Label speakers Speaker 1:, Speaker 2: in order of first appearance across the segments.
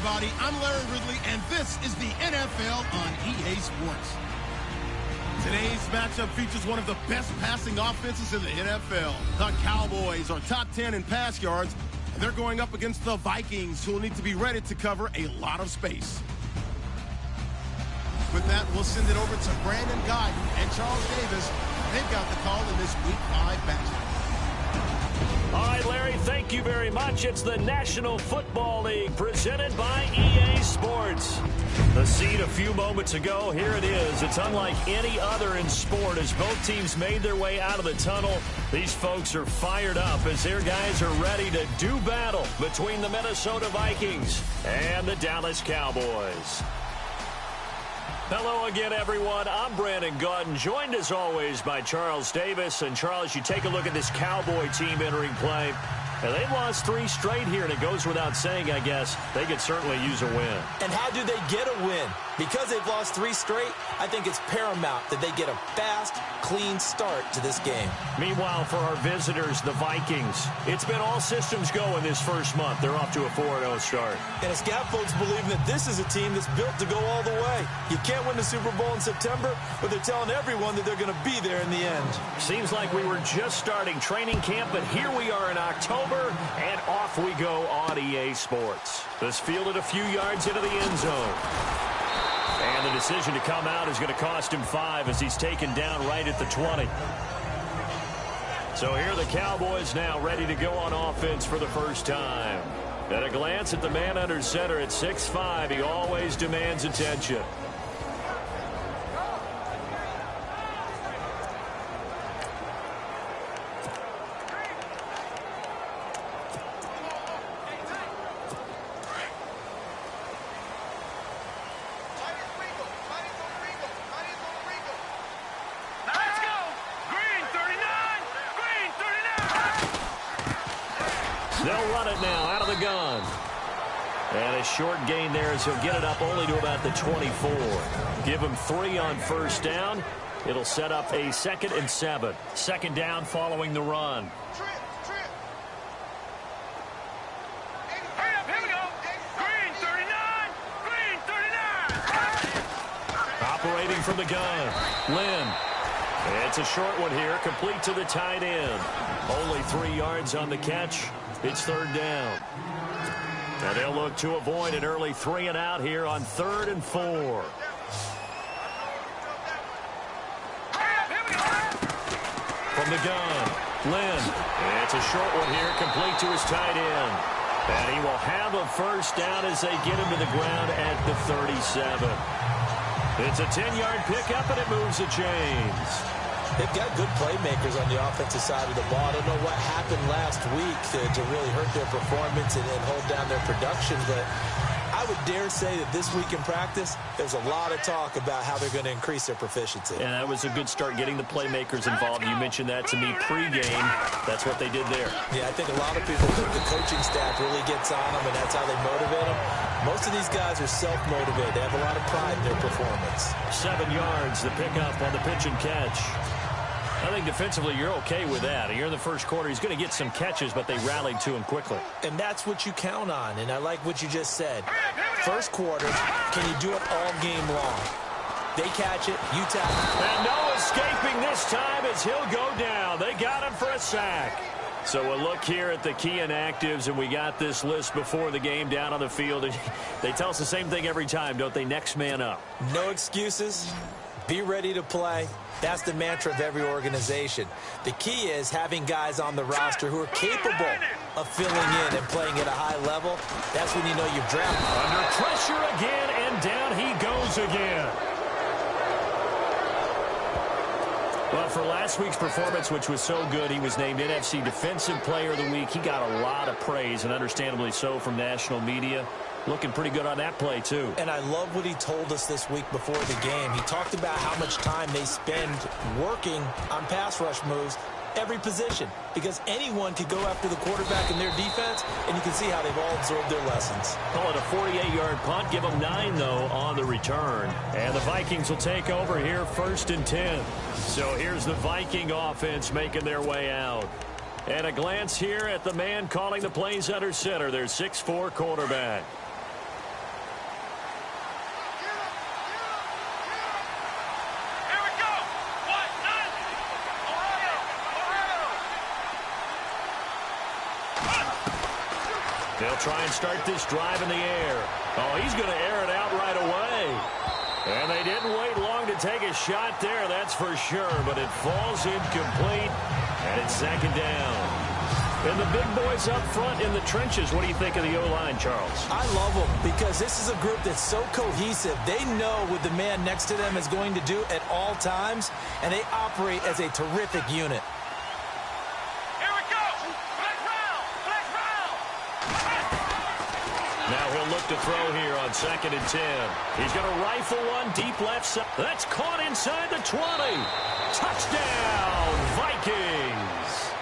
Speaker 1: everybody. I'm Larry Ridley, and this is the NFL on EA Sports. Today's matchup features one of the best passing offenses in the NFL. The Cowboys are top 10 in pass yards, and they're going up against the Vikings, who will need to be ready to cover a lot of space. With that, we'll send it over to Brandon Guyton and Charles Davis. They've got the call in this Week 5 matchup.
Speaker 2: All right, Larry, thank you very much. It's the National Football League presented by EA Sports. The seed a few moments ago, here it is. It's unlike any other in sport as both teams made their way out of the tunnel. These folks are fired up as their guys are ready to do battle between the Minnesota Vikings and the Dallas Cowboys. Hello again, everyone. I'm Brandon Guyton, joined as always by Charles Davis. And Charles, you take a look at this Cowboy team entering play. And they've lost 3 straight here, and it goes without saying, I guess, they could certainly use a win.
Speaker 3: And how do they get a win? Because they've lost 3 straight, I think it's paramount that they get a fast, clean start to this game.
Speaker 2: Meanwhile, for our visitors, the Vikings, it's been all systems go in this first month. They're off to a 4-0 start.
Speaker 3: And it's got folks believing that this is a team that's built to go all the way. You can't win the Super Bowl in September, but they're telling everyone that they're going to be there in the end.
Speaker 2: Seems like we were just starting training camp, but here we are in October, and off we go on EA Sports. This fielded a few yards into the end zone. And the decision to come out is going to cost him 5 as he's taken down right at the 20. So here are the Cowboys now ready to go on offense for the first time. At a glance at the man under center at 6'5", he always demands attention. They'll run it now out of the gun. And a short gain there as he'll get it up only to about the 24. Give him 3 on first down. It'll set up a 2nd and 7. Second down following the run. Operating from the gun, Lynn. It's a short one here, complete to the tight end. Only 3 yards on the catch. It's 3rd down. And they'll look to avoid an early 3 and out here on 3rd and 4. From the gun, Lynn. It's a short one here, complete to his tight end. And he will have a first down as they get him to the ground at the 37. It's a 10-yard pickup, and it moves the chains.
Speaker 3: They've got good playmakers on the offensive side of the ball. I don't know what happened last week to really hurt their performance and hold down their production, but I would dare say that this week in practice, there's a lot of talk about how they're going to increase their proficiency.
Speaker 2: And that was a good start getting the playmakers involved. You mentioned that to me pregame. That's what they did there.
Speaker 3: Yeah, I think a lot of people think the coaching staff really gets on them, and that's how they motivate them. Most of these guys are self-motivated. They have a lot of pride in their performance.
Speaker 2: 7 yards, the pickup on the pitch and catch. I think defensively you're okay with that. Here in the first quarter, he's going to get some catches, but they rallied to him quickly.
Speaker 3: And that's what you count on, and I like what you just said. First quarter, can you do it all game long? They catch it, you tackle.
Speaker 2: And no escaping this time as he'll go down. They got him for a sack. So a look here at the key inactives, and we got this list before the game down on the field. They tell us the same thing every time, don't they? Next man up.
Speaker 3: No excuses. Be ready to play. That's the mantra of every organization. The key is having guys on the roster who are capable of filling in and playing at a high level. That's when you know you've drafted.
Speaker 2: Under pressure again, and down he goes again. Well, for last week's performance, which was so good, he was named NFC Defensive Player of the Week. He got a lot of praise, and understandably so, from national media. Looking pretty good on that play, too.
Speaker 3: And I love what he told us this week before the game. He talked about how much time they spend working on pass rush moves, every position, because anyone could go after the quarterback in their defense, and you can see how they've all absorbed their lessons.
Speaker 2: Call it a 48-yard punt. Give them 9, though, on the return. And the Vikings will take over here 1st and 10. So here's the Viking offense making their way out. And a glance here at the man calling the plays under center, their 6'4" quarterback. They'll try and start this drive in the air. Oh, he's going to air it out right away. And they didn't wait long to take a shot there, that's for sure. But it falls incomplete, and it's second down. And the big boys up front in the trenches, what do you think of the O-line, Charles?
Speaker 3: I love them because this is a group that's so cohesive. They know what the man next to them is going to do at all times, and they operate as a terrific unit.
Speaker 4: Here we go! Black round! Black round!
Speaker 2: Now he'll look to throw here on 2nd and 10. He's going to rifle one deep left side. That's caught inside the 20. Touchdown, Vikings!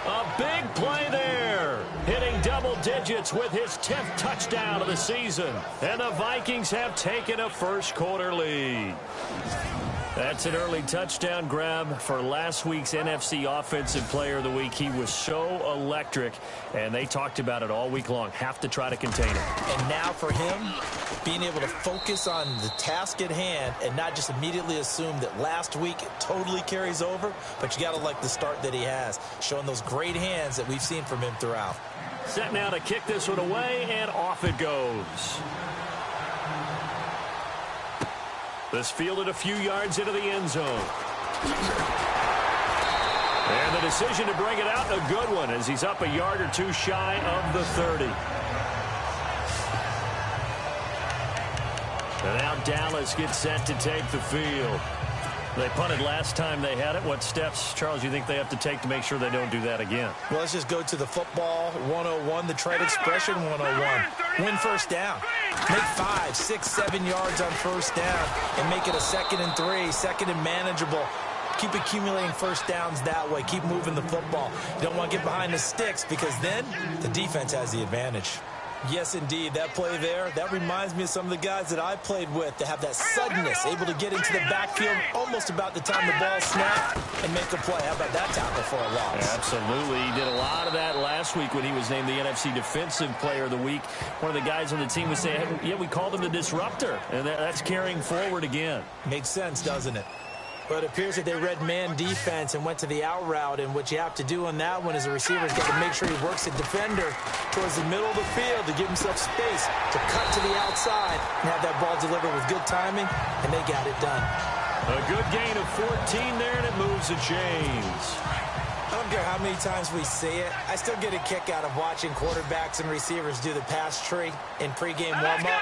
Speaker 2: A big play there, hitting double digits with his 10th touchdown of the season. And the Vikings have taken a first-quarter lead. That's an early touchdown grab for last week's NFC Offensive Player of the Week. He was so electric, and they talked about it all week long. Have to try to contain him.
Speaker 3: And now for him, being able to focus on the task at hand and not just immediately assume that last week it totally carries over, but you got to like the start that he has, showing those great hands that we've seen from him throughout.
Speaker 2: Set now to kick this one away, and off it goes. This fielded a few yards into the end zone. And the decision to bring it out, a good one, as he's up a yard or two shy of the 30. And now Dallas gets set to take the field. They punted last time they had it. What steps, Charles, you think they have to take to make sure they don't do that again?
Speaker 3: Well, let's just go to the football 101, the trade expression 101. Win first down. Make 5, 6, 7 yards on first down and make it a 2nd and 3, 2nd and manageable. Keep accumulating first downs that way. Keep moving the football. You don't want to get behind the sticks because then the defense has the advantage. Yes, indeed. That play there, that reminds me of some of the guys that I played with that have that suddenness, able to get into the backfield almost about the time the ball snapped and make a play. How about that tackle for a loss?
Speaker 2: Absolutely. He did a lot of that last week when he was named the NFC Defensive Player of the Week. One of the guys on the team was saying, hey, yeah, we called him the disruptor, and that's carrying forward again.
Speaker 3: Makes sense, doesn't it? But it appears that they read man defense and went to the out route, and what you have to do on that one is the receiver's got to make sure he works the defender towards the middle of the field to give himself space to cut to the outside and have that ball delivered with good timing, and they got it done.
Speaker 2: A good gain of 14 there, and it moves the chains.
Speaker 3: I don't care how many times we see it. I still get a kick out of watching quarterbacks and receivers do the pass tree in pregame warm-up.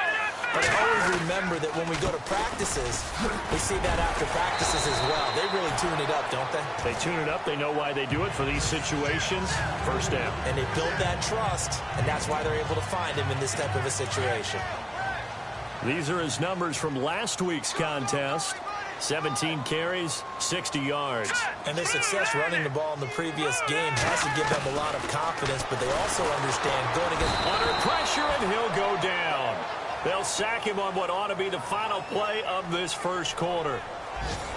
Speaker 3: But I always remember that when we go to practices, we see that after practices as well. They really tune it up, don't they?
Speaker 2: They tune it up. They know why they do it for these situations. First down.
Speaker 3: And they build that trust, and that's why they're able to find him in this type of a situation.
Speaker 2: These are his numbers from last week's contest. 17 carries, 60 yards.
Speaker 3: And their success running the ball in the previous game has to give them a lot of confidence, but they also understand going against
Speaker 2: under pressure, and he'll go down. They'll sack him on what ought to be the final play of this first quarter.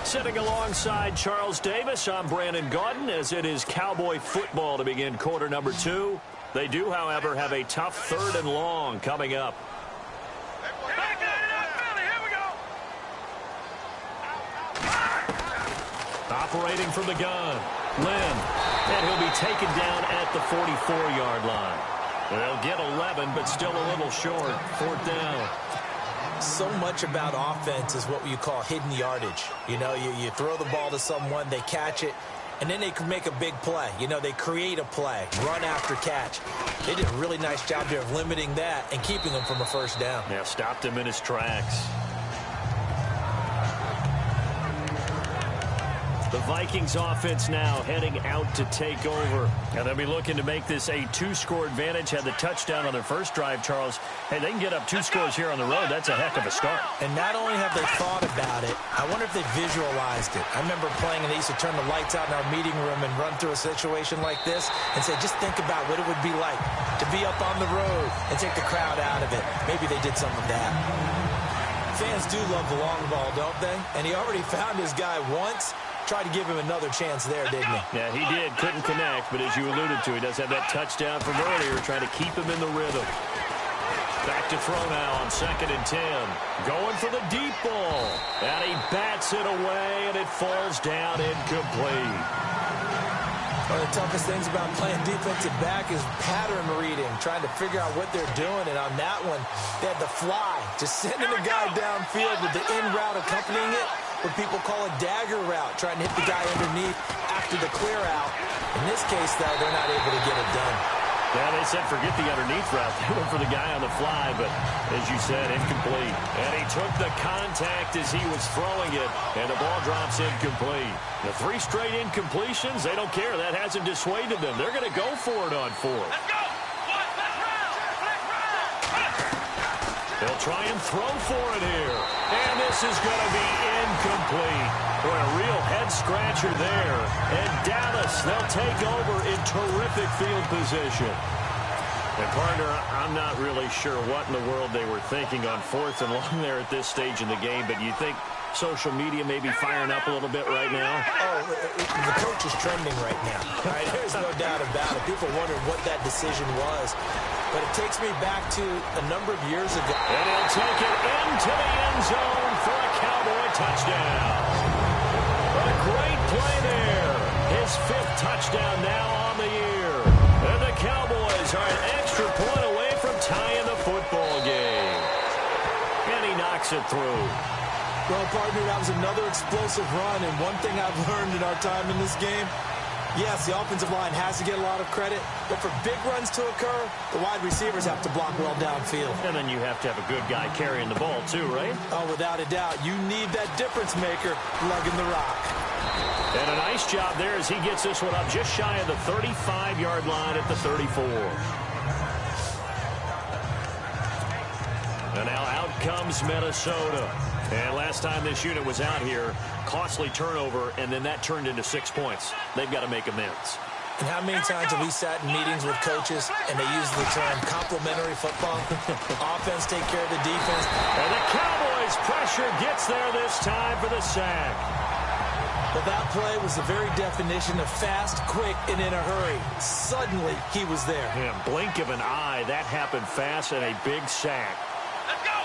Speaker 2: Sitting alongside Charles Davis, I'm Brandon Gaudin, as it is Cowboy football to begin quarter number 2. They do, however, have a tough 3rd and long coming up. Operating from the gun, Lynn, and he'll be taken down at the 44-yard line. They'll get 11, but still a little short. 4th down.
Speaker 3: So much about offense is what you call hidden yardage. You know, you throw the ball to someone, they catch it, and then they can make a big play. You know, they create a play, run after catch. They did a really nice job there of limiting that and keeping him from a first down.
Speaker 2: Yeah, stopped him in his tracks. The Vikings offense now heading out to take over. And they'll be looking to make this a 2-score advantage. Had the touchdown on their first drive, Charles. Hey, they can get up 2 scores here on the road. That's a heck of a start.
Speaker 3: And not only have they thought about it, I wonder if they visualized it. I remember playing and they used to turn the lights out in our meeting room and run through a situation like this and say, just think about what it would be like to be up on the road and take the crowd out of it. Maybe they did some of that. Fans do love the long ball, don't they? And he already found his guy once. Tried to give him another chance there, didn't he?
Speaker 2: Yeah, he did. Couldn't connect, but as you alluded to, he does have that touchdown from earlier, trying to keep him in the rhythm. Back to throw now on 2nd and 10. Going for the deep ball. And he bats it away, and it falls down incomplete.
Speaker 3: One of the toughest things about playing defensive back is pattern reading, trying to figure out what they're doing. And on that one, they had the fly, just sending the guy downfield with the in route accompanying it, what people call a dagger route, trying to hit the guy underneath after the clear out. In this case, though, they're not able to get it done.
Speaker 2: Yeah, they said forget the underneath route. They went for the guy on the fly, but as you said, incomplete. And he took the contact as he was throwing it, and the ball drops incomplete. The 3 straight incompletions, they don't care. That hasn't dissuaded them. They're going to go for it on 4th.
Speaker 4: Let's go!
Speaker 2: They'll try and throw for it here. And this is going to be incomplete. Boy, a real head-scratcher there. And Dallas, they'll take over in terrific field position. And, partner, I'm not really sure what in the world they were thinking on 4th and long there at this stage in the game, but you think social media may be firing up a little bit right now?
Speaker 3: Oh, the coach is trending right now. Right? There's no doubt about it. People wondered what that decision was. But it takes me back to a number of years ago.
Speaker 2: And he'll take it into the end zone for a Cowboy touchdown. A great play there. His 5th touchdown now on the year. And the Cowboys are an extra point away from tying the football game. And he knocks it through.
Speaker 3: Well, partner, that was another explosive run. And one thing I've learned in our time in this game, yes, the offensive line has to get a lot of credit, but for big runs to occur, the wide receivers have to block well downfield.
Speaker 2: And then you have to have a good guy carrying the ball too, right?
Speaker 3: Oh, without a doubt. You need that difference maker lugging the rock.
Speaker 2: And a nice job there as he gets this one up just shy of the 35-yard line at the 34. And now out comes Minnesota. And last time this unit was out here, costly turnover, and then that turned into 6 points. They've got to make amends.
Speaker 3: And how many times have we sat in meetings with coaches and they use the term complementary football? Offense take care of the defense.
Speaker 2: And the Cowboys' pressure gets there this time for the sack.
Speaker 3: But that play was the very definition of fast, quick, and in a hurry. Suddenly, he was there.
Speaker 2: Yeah, blink of an eye, that happened fast and a big sack.
Speaker 4: Let's go!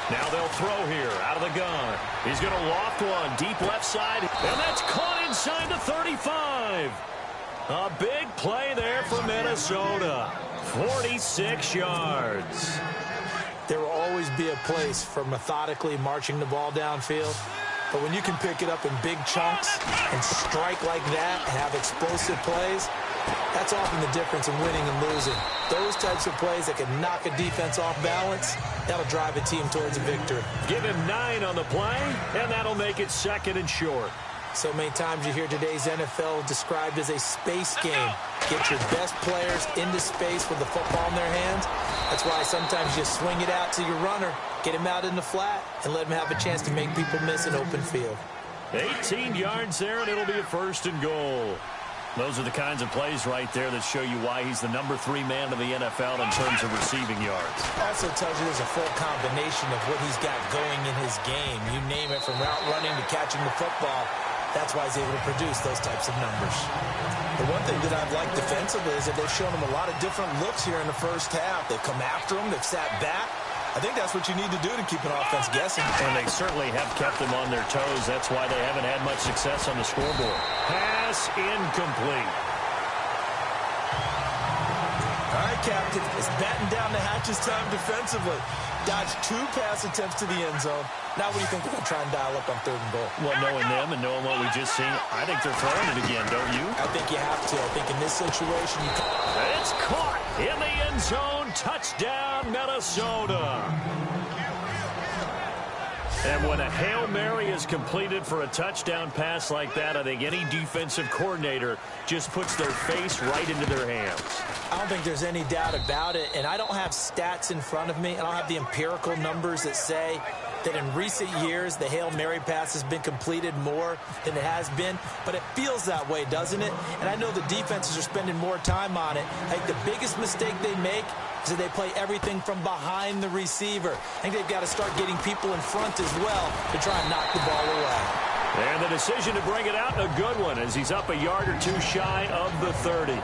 Speaker 2: Now they'll throw here out of the gun. He's going to loft one deep left side, and that's caught inside the 35. A big play there for Minnesota. 46 yards.
Speaker 3: There will always be a place for methodically marching the ball downfield. But when you can pick it up in big chunks and strike like that and have explosive plays, that's often the difference in winning and losing. Those types of plays that can knock a defense off balance, that'll drive a team towards a victory.
Speaker 2: Give him 9 on the play, and that'll make it 2nd and short.
Speaker 3: So many times you hear today's NFL described as a space game. Get your best players into space with the football in their hands. That's why sometimes you swing it out to your runner, get him out in the flat, and let him have a chance to make people miss an open field.
Speaker 2: 18 yards there, and it'll be a 1st and goal. Those are the kinds of plays right there that show you why he's the number 3 man in the NFL in terms of receiving yards.
Speaker 3: Also tells you there's a full combination of what he's got going in his game. You name it, from route running to catching the football. That's why he's able to produce those types of numbers. The one thing that I've liked defensively is that they've shown him a lot of different looks here in the first half. They've come after him. They've sat back. I think that's what you need to do to keep an offense guessing.
Speaker 2: And they certainly have kept them on their toes. That's why they haven't had much success on the scoreboard. Pass incomplete.
Speaker 3: All right, Captain. It's batten down the hatches time defensively. Dodged 2 pass attempts to the end zone. Now what do you think they're going to try and dial up on 3rd and goal?
Speaker 2: Well, knowing them and knowing what we just seen, I think they're throwing it again, don't you?
Speaker 3: I think you have to. I think in this situation, you can.
Speaker 2: It's caught in the end zone. Touchdown, Minnesota. And when a Hail Mary is completed for a touchdown pass like that, I think any defensive coordinator just puts their face right into their hands.
Speaker 3: I don't think there's any doubt about it, and I don't have stats in front of me. I don't have the empirical numbers that say that in recent years the Hail Mary pass has been completed more than it has been, but it feels that way, doesn't it? And I know the defenses are spending more time on it. I think the biggest mistake they make is that they play everything from behind the receiver. I think they've got to start getting people in front as well to try and knock the ball away.
Speaker 2: And the decision to bring it out, a good one, as he's up a yard or 2 shy of the 30.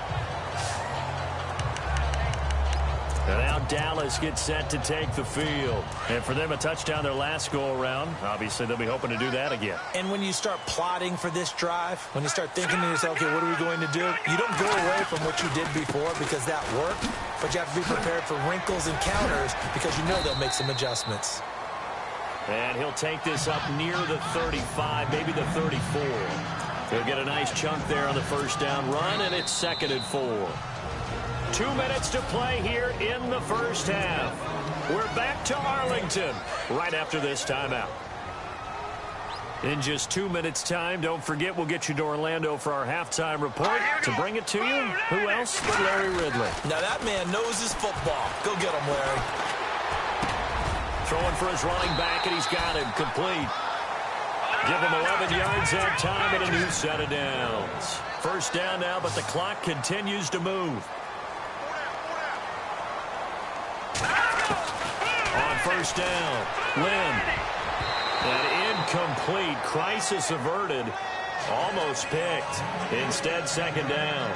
Speaker 2: And now Dallas gets set to take the field. And for them, a touchdown their last go-around. Obviously, they'll be hoping to do that again.
Speaker 3: And when you start plotting for this drive, when you start thinking to yourself, okay, what are we going to do? You don't go away from what you did before because that worked, but you have to be prepared for wrinkles and counters because you know they'll make some adjustments.
Speaker 2: And he'll take this up near the 35, maybe the 34. He'll get a nice chunk there on the first down run, and it's 2nd and 4. 2 minutes to play here in the first half. We're back to Arlington right after this timeout. In just 2 minutes' time, don't forget we'll get you to Orlando for our halftime report. To bring it to you, who else but Larry Ridley?
Speaker 3: Now that man knows his football. Go get him, Larry.
Speaker 2: Throwing for his running back, and he's got him complete. Give him 11 yards that time and a new set of downs. First down now, but the clock continues to move. On first down, Lynn. An incomplete, crisis averted, almost picked. Instead, 2nd down.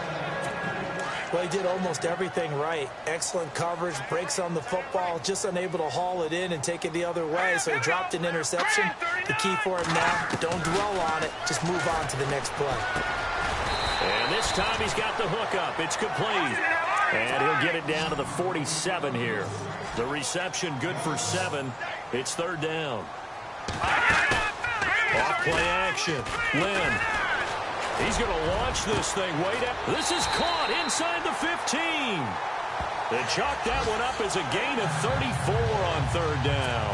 Speaker 3: Well, he did almost everything right. Excellent coverage, breaks on the football, just unable to haul it in and take it the other way, so he dropped an interception. The key for him now, don't dwell on it, just move on to the next play.
Speaker 2: And this time he's got the hook up. It's complete. And he'll get it down to the 47 here. The reception good for 7. It's 3rd down. Off play action. Lynn. He's going to launch this thing way down. This is caught inside the 15. They chalk that one up as a gain of 34 on 3rd down.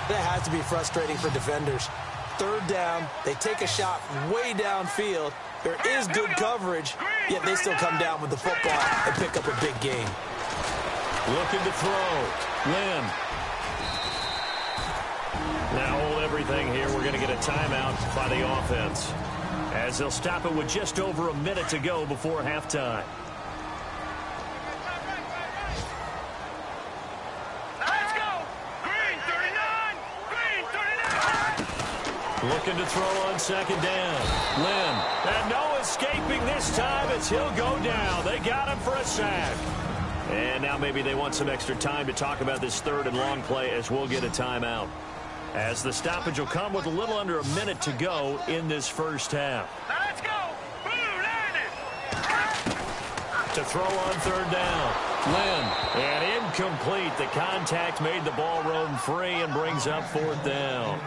Speaker 3: That has to be frustrating for defenders. 3rd down, they take a shot way downfield. There is good coverage, yet they still come down with the football and pick up a big gain.
Speaker 2: Looking to throw. Lynn. Now hold everything here. We're going to get a timeout by the offense, as they'll stop it with just over a minute to go before halftime.
Speaker 4: Let's go! Green 39! Green 39!
Speaker 2: Looking to throw on 2nd down. Lynn. And no escaping this time as he'll go down. They got him for a sack. And now maybe they want some extra time to talk about this 3rd and long play as we'll get a timeout, as the stoppage will come with a little under a minute to go in this first half.
Speaker 4: Let's go! Blue landed!
Speaker 2: To throw on 3rd down. Lynn. And incomplete. The contact made the ball roam free and brings up 4th down.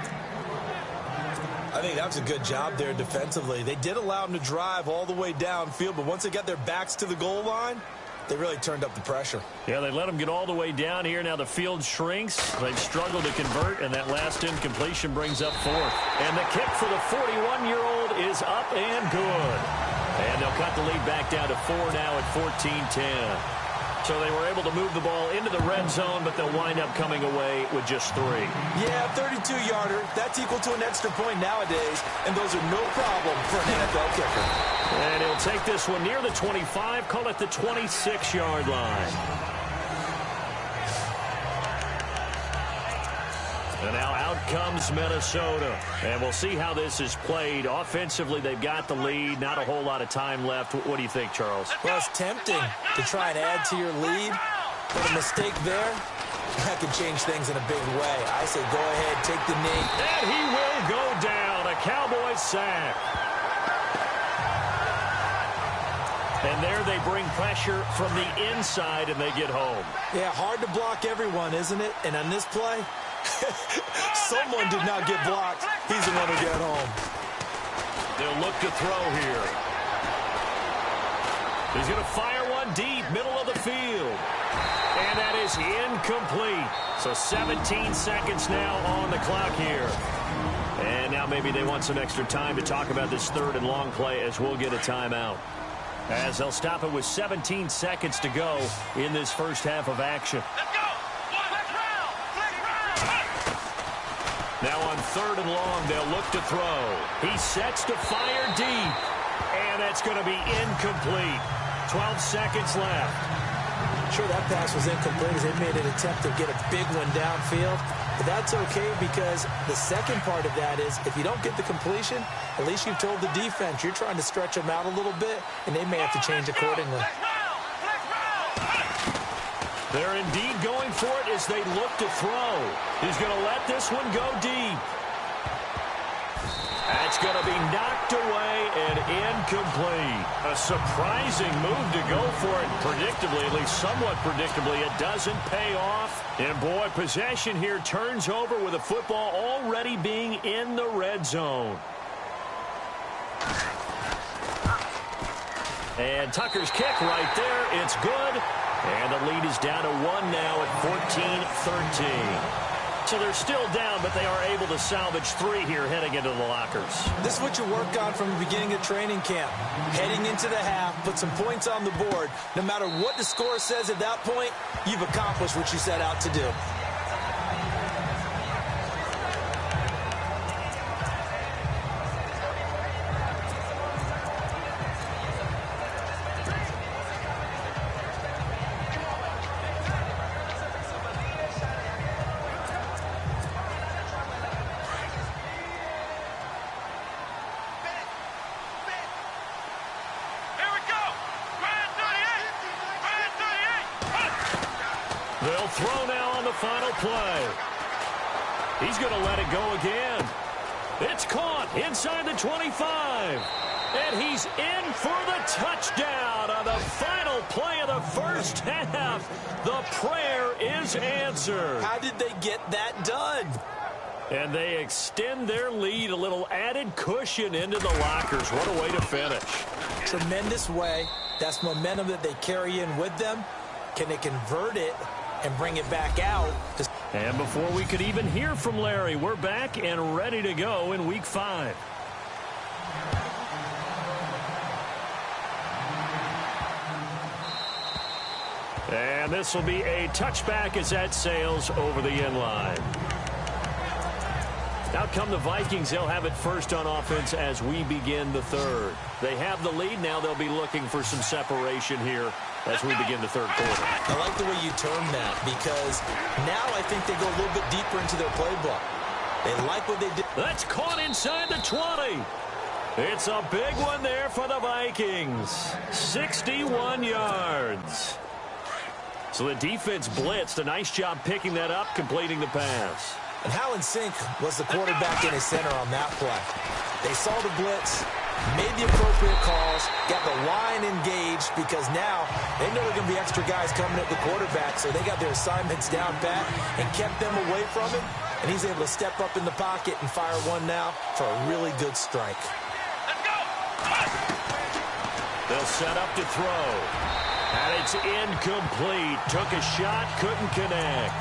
Speaker 3: I think that was a good job there defensively. They did allow them to drive all the way downfield, but once they got their backs to the goal line, they really turned up the pressure.
Speaker 2: Yeah, they let them get all the way down here. Now the field shrinks. They've struggled to convert, and that last incompletion brings up 4th. And the kick for the 41-year-old is up and good. And they'll cut the lead back down to 4 now at 14-10. So they were able to move the ball into the red zone, but they'll wind up coming away with just 3.
Speaker 3: Yeah, 32-yarder. That's equal to an extra point nowadays, and those are no problem for an NFL kicker.
Speaker 2: And he'll take this one near the 25, call it the 26-yard line. And now out comes Minnesota. And we'll see how this is played. Offensively, they've got the lead. Not a whole lot of time left. What do you think, Charles?
Speaker 3: Well, it's tempting to try and add to your lead, but a mistake there, that could change things in a big way. I say go ahead, take the knee.
Speaker 2: And he will go down. A Cowboys sack. And there they bring pressure from the inside, and they get home.
Speaker 3: Yeah, hard to block everyone, isn't it? And on this play, someone did not get blocked. He's the one who got home.
Speaker 2: They'll look to throw here. He's going to fire one deep, middle of the field. And that is incomplete. So 17 seconds now on the clock here. And now maybe they want some extra time to talk about this 3rd and long play as we'll get a timeout, as they'll stop it with 17 seconds to go in this first half of action.
Speaker 4: Let's go! Flex round! Flex round!
Speaker 2: Now on 3rd and long, they'll look to throw. He sets to fire deep, and that's going to be incomplete. 12 seconds left.
Speaker 3: Sure, that pass was incomplete as they made an attempt to get a big one downfield. But that's okay because the second part of that is if you don't get the completion, at least you've told the defense you're trying to stretch them out a little bit, and they may have to change accordingly.
Speaker 2: They're indeed going for it as they look to throw. He's going to let this one go deep. That's going to be knocked away and incomplete. A surprising move to go for it. Predictably, at least somewhat predictably, it doesn't pay off. And boy, possession here turns over with the football already being in the red zone. And Tucker's kick right there. It's good. And the lead is down to 1 now at 14-13. So they're still down, but they are able to salvage 3 here heading into the lockers.
Speaker 3: This is what you work on from the beginning of training camp. Heading into the half, put some points on the board. No matter what the score says at that point, you've accomplished what you set out to do.
Speaker 2: They'll throw now on the final play. He's going to let it go again. It's caught inside the 25. And he's in for the touchdown on the final play of the first half. The prayer is answered.
Speaker 3: How did they get that done?
Speaker 2: And they extend their lead, a little added cushion into the lockers. What a way to finish.
Speaker 3: Tremendous way. That's momentum that they carry in with them. Can they convert it and bring it back out?
Speaker 2: And before we could even hear from Larry, we're back and ready to go in Week 5. And this will be a touchback as that sails over the end line. Out come the Vikings. They'll have it first on offense as we begin the third. They have the lead. Now they'll be looking for some separation here as we begin the third quarter.
Speaker 3: I like the way you term that because now I think they go a little bit deeper into their playbook. They like what they did.
Speaker 2: That's caught inside the 20. It's a big one there for the Vikings. 61 yards. So the defense blitzed. A nice job picking that up, completing the pass.
Speaker 3: And how in sync was the quarterback in his center on that play? They saw the blitz, made the appropriate calls, got the line engaged because now they know there are going to be extra guys coming at the quarterback, so they got their assignments down pat and kept them away from him, and he's able to step up in the pocket and fire one now for a really good strike.
Speaker 4: Let's go!
Speaker 2: They'll set up to throw. And it's incomplete. Took a shot, couldn't connect.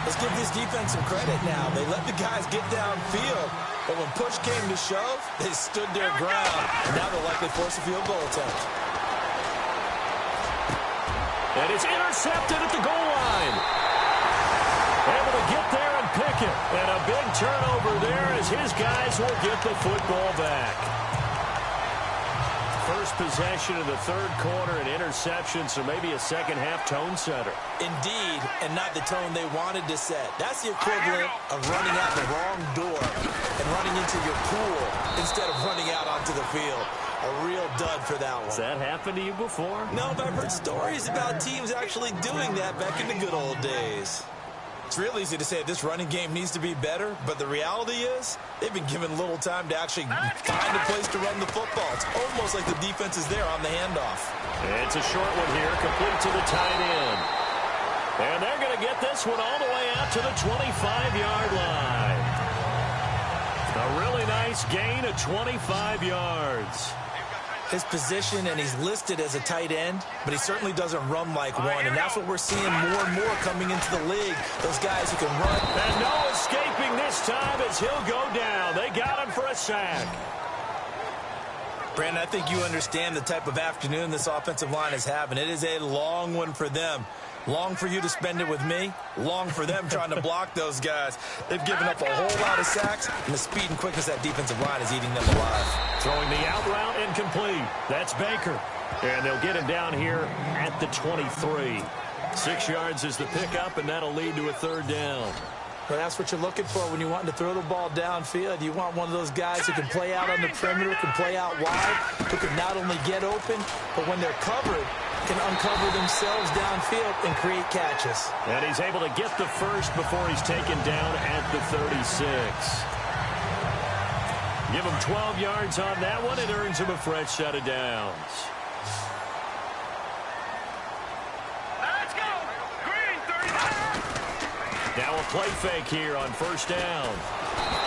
Speaker 3: Let's give this defense some credit now. They let the guys get downfield, but when push came to shove, they stood their ground, and now they'll likely force a field goal attempt.
Speaker 2: And it's intercepted at the goal line. Able to get there and pick it. And a big turnover there as his guys will get the football back. First possession of the third quarter, an interception, so maybe a second-half tone setter.
Speaker 3: Indeed, and not the tone they wanted to set. That's the equivalent of running out the wrong door and running into your pool instead of running out onto the field. A real dud for that one.
Speaker 2: Has that happened to you before?
Speaker 3: No, but I've heard stories about teams actually doing that back in the good old days. It's real easy to say this running game needs to be better, but the reality is they've been given little time to actually find a place to run the football. It's almost like the defense is there on the handoff.
Speaker 2: It's a short one here, complete to the tight end. And they're going to get this one all the way out to the 25-yard line. A really nice gain of 25 yards.
Speaker 3: His position, and he's listed as a tight end, but he certainly doesn't run like one, and that's what we're seeing more and more coming into the league. Those guys who can run.
Speaker 2: And no escaping this time as he'll go down. They got him for a sack.
Speaker 3: Brandon, I think you understand the type of afternoon this offensive line is having. It is a long one for them. Long for you to spend it with me. Long for them trying to block those guys. They've given up a whole lot of sacks, and the speed and quickness of that defensive line is eating them alive.
Speaker 2: Throwing the out route incomplete. That's Baker. And they'll get him down here at the 23. 6 yards is the pickup, and that'll lead to a third down.
Speaker 3: But that's what you're looking for when you want to throw the ball downfield. You want one of those guys who can play out on the perimeter, can play out wide, who can not only get open, but when they're covered, can uncover themselves downfield and create catches.
Speaker 2: And he's able to get the first before he's taken down at the 36. Give him 12 yards on that one. It earns him a fresh set of downs.
Speaker 4: Let's go. Green, 35.
Speaker 2: Now a play fake here on first down.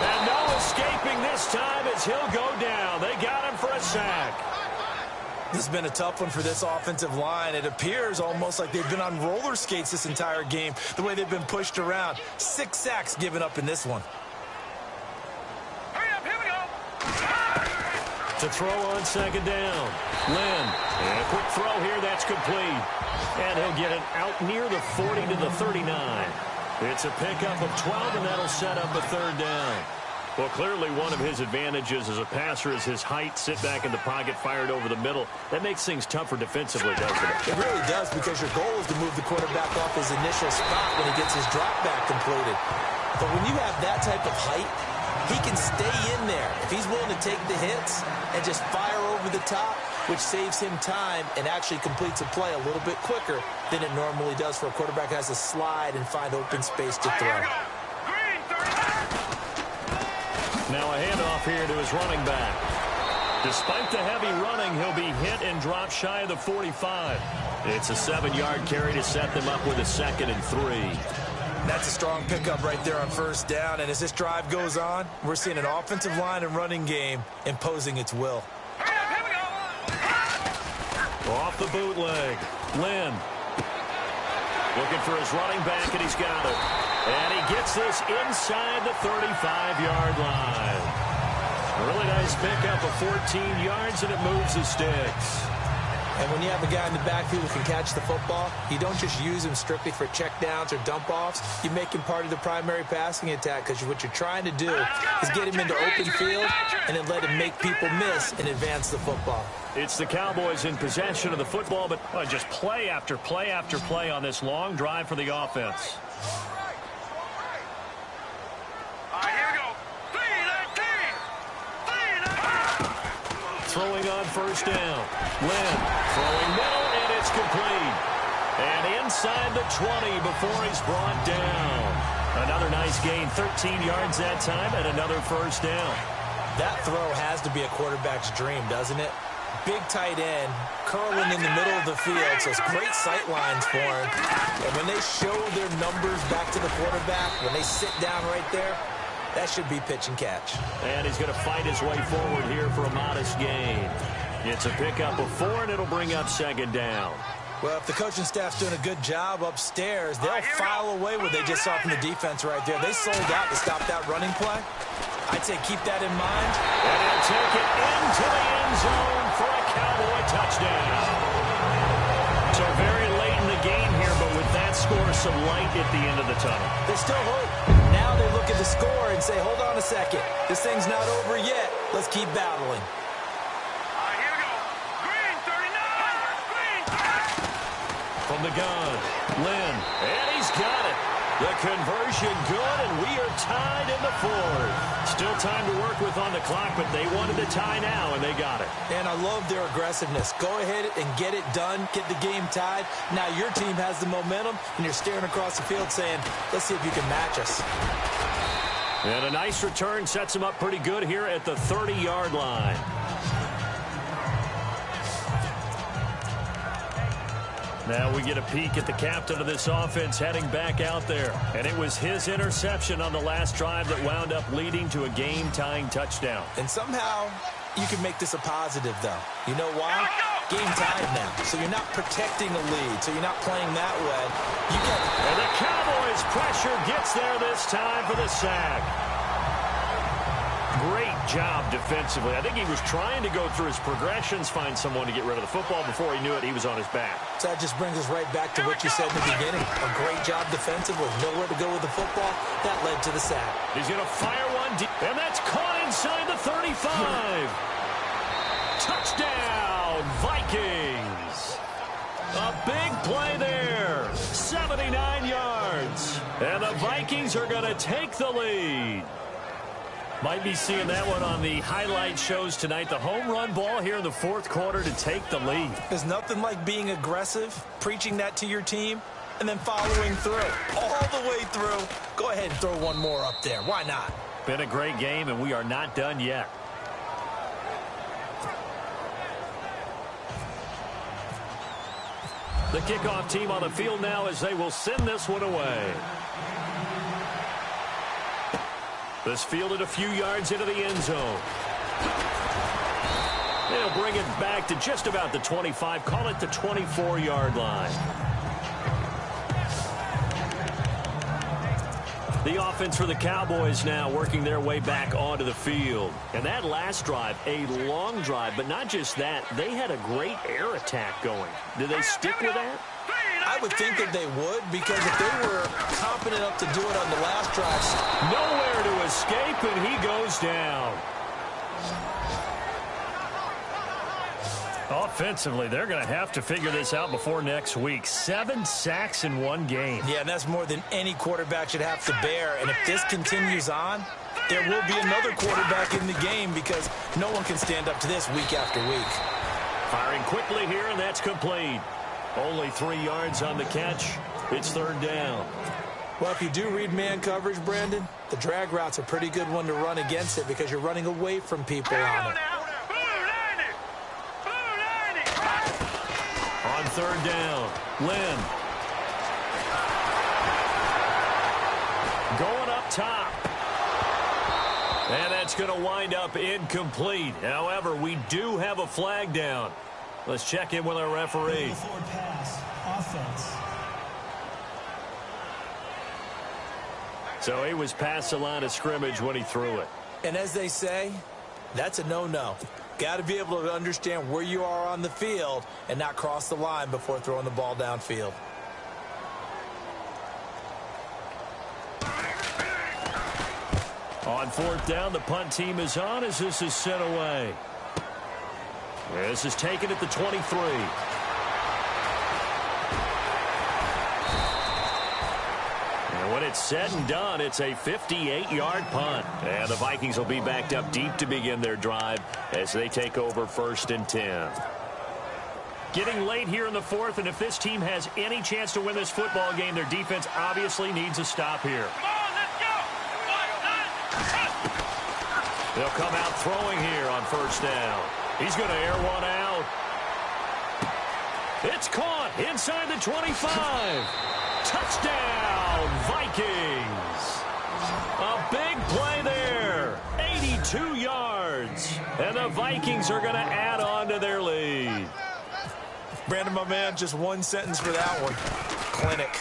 Speaker 2: And no escaping this time as he'll go down. They got him for a sack.
Speaker 3: This has been a tough one for this offensive line. It appears almost like they've been on roller skates this entire game, the way they've been pushed around. 6 sacks given up in this one.
Speaker 4: Hurry up, here we go.
Speaker 2: To throw on second down. Lynn. And a quick throw here. That's complete. And he'll get it out near the 40 to the 39. It's a pickup of 12, and that'll set up a third down. Well, clearly one of his advantages as a passer is his height, sit back in the pocket, fired over the middle. That makes things tougher defensively, doesn't it?
Speaker 3: It really does, because your goal is to move the quarterback off his initial spot when he gets his drop back completed. But when you have that type of height, he can stay in there. If he's willing to take the hits and just fire over the top, which saves him time and actually completes a play a little bit quicker than it normally does for a quarterback who has to slide and find open space to throw.
Speaker 4: Green, 35.
Speaker 2: Now a handoff here to his running back. Despite the heavy running, he'll be hit and dropped shy of the 45. It's a 7-yard carry to set them up with a 2nd and 3.
Speaker 3: That's a strong pickup right there on first down. And as this drive goes on, we're seeing an offensive line and running game imposing its will.
Speaker 4: Hurry up, here we go.
Speaker 2: Off the bootleg. Lynn. Looking for his running back, and he's got it. And he gets this inside the 35-yard line. Really nice pickup of 14 yards, and it moves the sticks.
Speaker 3: And when you have a guy in the backfield who can catch the football, you don't just use him strictly for checkdowns or dump-offs. You make him part of the primary passing attack, because what you're trying to do is get him into open field and then let him make people miss and advance the football.
Speaker 2: It's the Cowboys in possession of the football, but just play after play after play on this long drive for the offense.
Speaker 4: All right, here we go. 3-19.
Speaker 2: Throwing on first down. Lynn throwing middle, and it's complete. And inside the 20 before he's brought down. Another nice gain, 13 yards that time, and another first down.
Speaker 3: That throw has to be a quarterback's dream, doesn't it? Big tight end, curling in the middle of the field, so it's great sight lines for him. And when they show their numbers back to the quarterback, when they sit down right there, that should be pitch and catch.
Speaker 2: And he's going to fight his way forward here for a modest gain. It's a pickup of 4, and it'll bring up second down.
Speaker 3: Well, if the coaching staff's doing a good job upstairs, they'll file away what they just saw from the defense right there. They sold out to stop that running play. I'd say keep that in mind.
Speaker 2: And he'll take it into the end zone for a Cowboy touchdown. So very late in the game here, but with that score, some light at the end of the tunnel.
Speaker 3: There's still hope. Now they look at the score and say, hold on a second. This thing's not over yet. Let's keep battling.
Speaker 4: All right, here we go. Green, 39. Green.
Speaker 2: From the gun, Lynn, and he's got it. The conversion good, and we are tied in the 4th. Still time to work with on the clock, but they wanted to tie now, and they got it.
Speaker 3: And I love their aggressiveness. Go ahead and get it done, get the game tied. Now your team has the momentum, and you're staring across the field saying, let's see if you can match us.
Speaker 2: And a nice return sets him up pretty good here at the 30-yard line. Now we get a peek at the captain of this offense heading back out there. And it was his interception on the last drive that wound up leading to a game-tying touchdown.
Speaker 3: And somehow you can make this a positive, though. You know why? Game tied now. So you're not protecting a lead. So you're not playing that way.
Speaker 2: And the Cowboys' pressure gets there this time for the sack. Great job defensively. I think he was trying to go through his progressions, find someone to get rid of the football. Before he knew it, he was on his back.
Speaker 3: So that just brings us right back to what you said in the beginning. A great job defensively. Nowhere to go with the football. That led to the sack.
Speaker 2: He's going to fire one deep, and that's caught inside the 35. Touchdown, Vikings. A big play there. 79 yards. And the Vikings are going to take the lead. Might be seeing that one on the highlight shows tonight. The home run ball here in the fourth quarter to take the lead.
Speaker 3: There's nothing like being aggressive, preaching that to your team, and then following through. All the way through. Go ahead and throw one more up there. Why not?
Speaker 2: Been a great game, and we are not done yet. The kickoff team on the field now as they will send this one away. This fielded a few yards into the end zone. They'll bring it back to just about the 25, call it the 24-yard line. The offense for the Cowboys now working their way back onto the field. And that last drive, a long drive, but not just that, they had a great air attack going. Did they stick with that?
Speaker 3: I would think that they would, because if they were confident enough to do it on the last drive.
Speaker 2: Nowhere to escape, and he goes down. Offensively, they're going to have to figure this out before next week. 7 sacks in one game.
Speaker 3: Yeah, and that's more than any quarterback should have to bear. And if this continues on, there will be another quarterback in the game, because no one can stand up to this week after week.
Speaker 2: Firing quickly here, and that's complete. Only 3 yards on the catch. It's third down.
Speaker 3: Well, if you do read man coverage, Brandon, the drag route's a pretty good one to run against it, because you're running away from people on it.
Speaker 2: On third down, Lynn. Going up top. And that's going to wind up incomplete. However, we do have a flag down. Let's check in with our referee.
Speaker 5: Forward pass, offense.
Speaker 2: So he was past the line of scrimmage when he threw it.
Speaker 3: And as they say, that's a no-no. Got to be able to understand where you are on the field and not cross the line before throwing the ball downfield.
Speaker 2: On fourth down, the punt team is on as this is sent away. This is taken at the 23. And when it's said and done, it's a 58-yard punt. And the Vikings will be backed up deep to begin their drive as they take over 1st and 10. Getting late here in the fourth, and if this team has any chance to win this football game, their defense obviously needs a stop here. They'll come out throwing here on first down. He's going to air one out. It's caught inside the 25. Touchdown, Vikings. A big play there. 82 yards. And the Vikings are going to add on to their lead.
Speaker 3: Brandon, my man, just one sentence for that one. Clinic.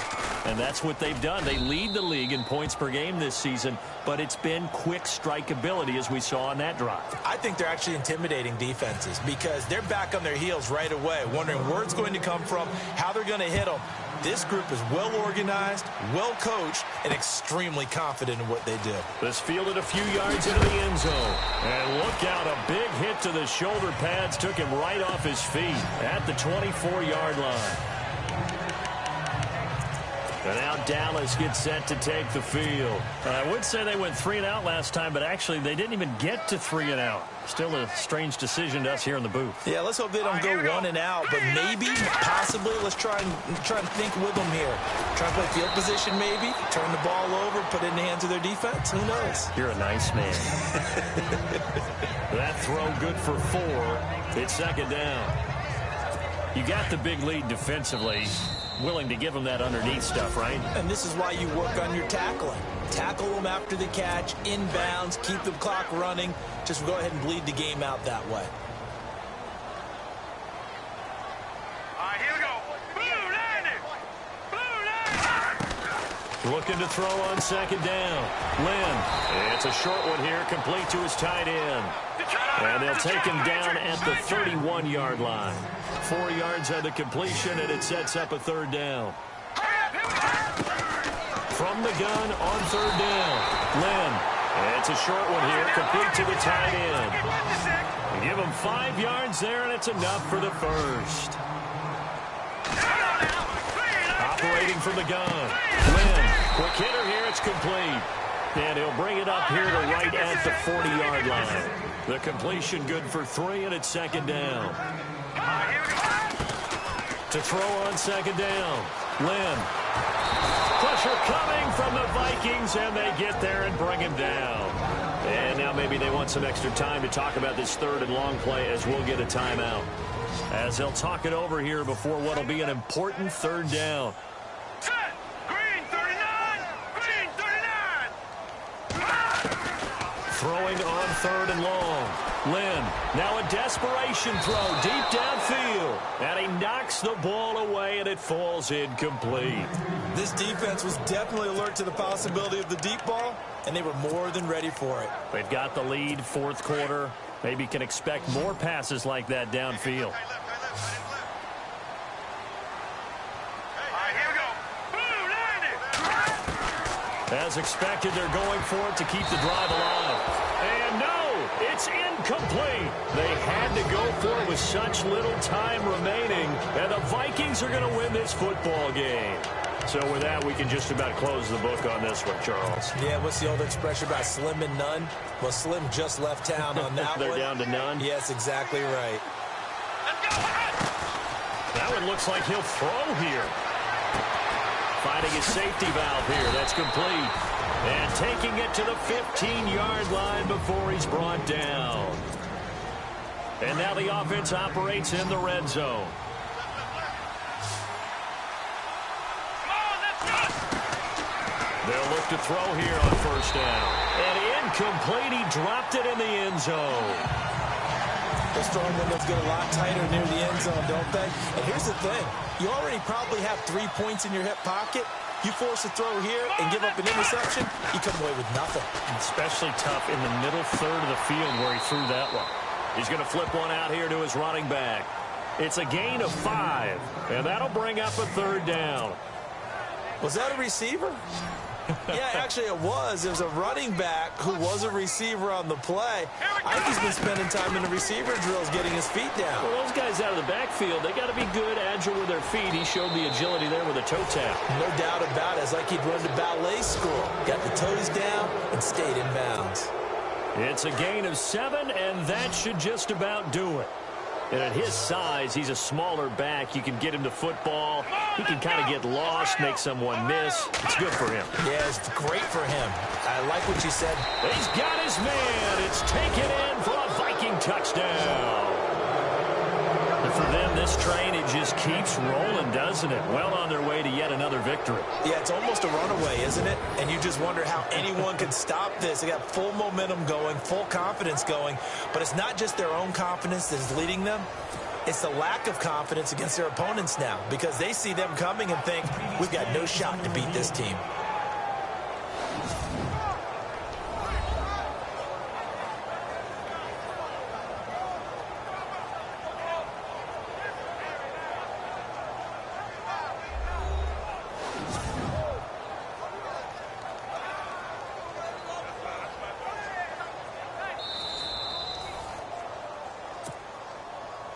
Speaker 2: And that's what they've done. They lead the league in points per game this season, but it's been quick strikeability as we saw on that drive.
Speaker 3: I think they're actually intimidating defenses because they're back on their heels right away, wondering where it's going to come from, how they're going to hit them. This group is well organized, well coached, and extremely confident in what they do.
Speaker 2: This fielded a few yards into the end zone. And look out, a big hit to the shoulder pads took him right off his feet at the 24-yard line. And now Dallas gets set to take the field. I would say they went 3 and out last time, but actually they didn't even get to 3 and out. Still a strange decision to us here in the booth.
Speaker 3: Yeah, let's hope they don't go 1 and out, but maybe, possibly, let's try and think with them here. Try and play field position maybe, turn the ball over, put it in the hands of their defense. Who knows?
Speaker 2: You're a nice man. That throw good for 4. It's second down. You got the big lead defensively. Willing to give them that underneath stuff, right?
Speaker 3: And this is why you work on your tackling. Tackle them after the catch, inbounds, keep the clock running. Just go ahead and bleed the game out that way.
Speaker 4: All right, here we go. Blue landing. Blue landing.
Speaker 2: Looking to throw on second down. Lynn. It's a short one here, complete to his tight end. And they'll take him down at the 31-yard line. 4 yards on the completion, and it sets up a third down. From the gun on third down. Lynn. It's a short one here, complete to the tight end. Give him 5 yards there, and it's enough for the first. Operating from the gun. Lynn. Quick hitter here, it's complete. And he'll bring it up here to right at the 40-yard line. The completion good for 3, and it's second down. To throw on second down, Lynn. Pressure coming from the Vikings, and they get there and bring him down. And now maybe they want some extra time to talk about this third and long play as we'll get a timeout. As they'll talk it over here before what will be an important third down.
Speaker 4: Set. Green 39. Green 39.
Speaker 2: Throwing on third and long. Lynn, now a desperation throw deep downfield. And he knocks the ball away, and it falls incomplete.
Speaker 3: This defense was definitely alert to the possibility of the deep ball, and they were more than ready for it.
Speaker 2: They've got the lead, fourth quarter. Maybe can expect more passes like that downfield. As expected, they're going for it to keep the drive alive. And no, it's incomplete. They had to go for it with such little time remaining. And the Vikings are going to win this football game. So with that, we can just about close the book on this one, Charles.
Speaker 3: Yeah, what's the old expression about slim and none? Well, Slim just left town on that
Speaker 2: They're
Speaker 3: one.
Speaker 2: down to none?
Speaker 3: Yes, exactly right.
Speaker 2: That one looks like he'll throw here. Finding his safety valve here. That's complete. And taking it to the 15-yard line before he's brought down. And now the offense operates in the red zone. They'll look to throw here on first down. And incomplete. He dropped it in the end zone.
Speaker 3: Those throwing windows get a lot tighter near the end zone, don't they? And here's the thing. You already probably have 3 points in your hip pocket. You force a throw here and give up an interception, you come away with nothing.
Speaker 2: Especially tough in the middle third of the field where he threw that one. He's going to flip one out here to his running back. It's a gain of 5, and that'll bring up a third down.
Speaker 3: Was that a receiver? Yeah, actually it was. It was a running back who was a receiver on the play. I think he's been spending time in the receiver drills getting his feet down.
Speaker 2: Well, those guys out of the backfield, they got to be good, agile with their feet. He showed the agility there with a toe tap.
Speaker 3: No doubt about it. It's like he'd run to ballet school. Got the toes down and stayed in bounds.
Speaker 2: It's a gain of 7, and that should just about do it. And at his size, he's a smaller back. You can get him to football. He can kind of get lost, make someone miss. It's good for him.
Speaker 3: Yeah, it's great for him. I like what you said.
Speaker 2: He's got his man. It's taken in for a Viking touchdown. And for them, this train, it just keeps rolling, doesn't it? Well on their way to yet another victory.
Speaker 3: Yeah, it's almost a runaway, isn't it? And you just wonder how anyone can stop this. They got full momentum going, full confidence going. But it's not just their own confidence that's leading them. It's the lack of confidence against their opponents now because they see them coming and think, we've got no shot to beat this team.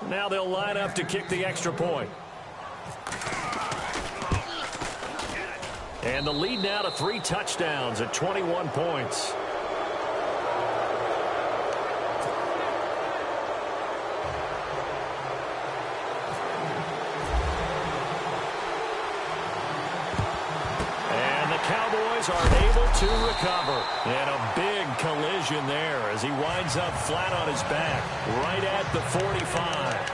Speaker 2: Now they'll line up to kick the extra point. And the lead now to 3 touchdowns at 21 points. And the Cowboys are able to recover. And a big collision there as he winds up flat on his back right at the 45.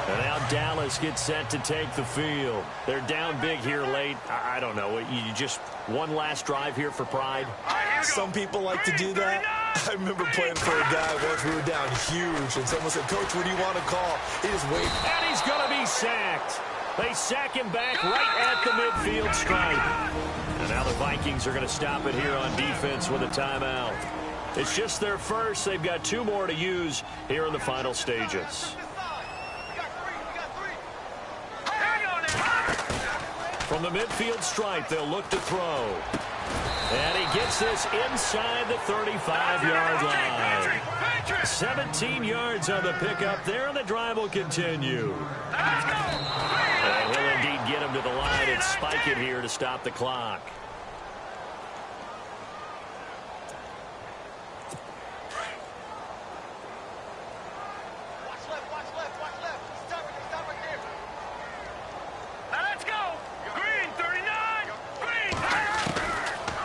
Speaker 2: And now Dallas gets set to take the field. They're down big here late. I don't know. You just one last drive here for pride?
Speaker 3: Some people like to do that. I remember playing for a guy once we were down huge, and someone said, Coach, what do you want to call? He just waited.
Speaker 2: And he's going to be sacked. They sack him back right at the midfield stripe. And now the Vikings are going to stop it here on defense with a timeout. It's just their first. They've got 2 more to use here in the final stages. From the midfield stripe, they'll look to throw. And he gets gets this inside the 35-yard line. 17 yards on the pickup there, and the drive will continue. And he'll indeed get him to the line and spike it here to stop the clock.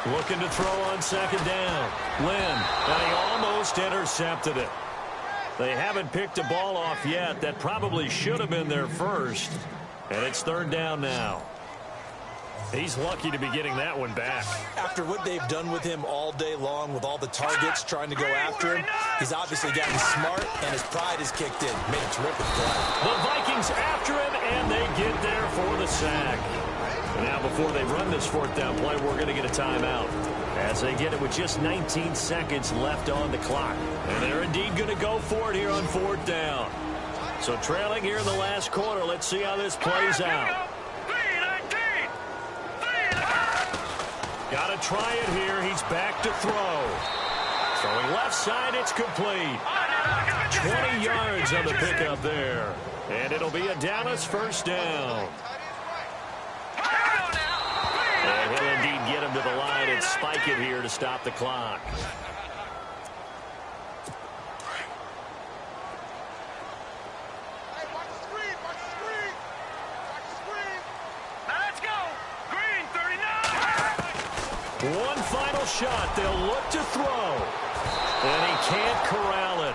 Speaker 2: Looking to throw on second down. Lynn, and he almost intercepted it. They haven't picked a ball off yet. That probably should have been their first. And it's third down now. He's lucky to be getting that one back.
Speaker 3: After what they've done with him all day long, with all the targets trying to go after him, he's obviously gotten smart, and his pride has kicked in. Made a terrific play.
Speaker 2: The Vikings after him, and they get there for the sack. Now, before they run this fourth down play, we're going to get a timeout as they get it with just 19 seconds left on the clock. And they're indeed going to go for it here on fourth down. So trailing here in the last quarter, let's see how this plays out. Got to try it here. He's back to throw. Throwing left side, it's complete. 20 yards on the pickup there. And it'll be a Dallas first down. And he'll indeed get him to the line and spike it here to stop the clock. One final shot. They'll look to throw. And he can't corral it.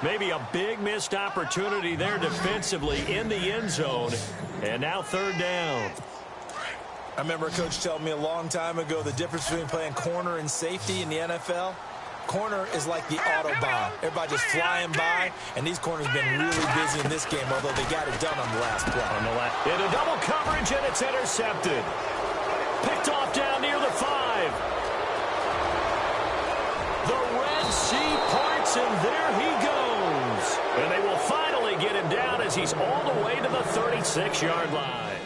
Speaker 2: Maybe a big missed opportunity there defensively in the end zone. And now third down.
Speaker 3: I remember a coach telling me a long time ago the difference between playing corner and safety in the NFL. Corner is like the Autobahn. Everybody just flying by, and these corners have been really busy in this game, although they got it done on the last play.
Speaker 2: Into double coverage, and it's intercepted. Picked off down near the 5. The Red Sea parts, and there he goes. And they will finally get him down as he's all the way to the 36-yard line.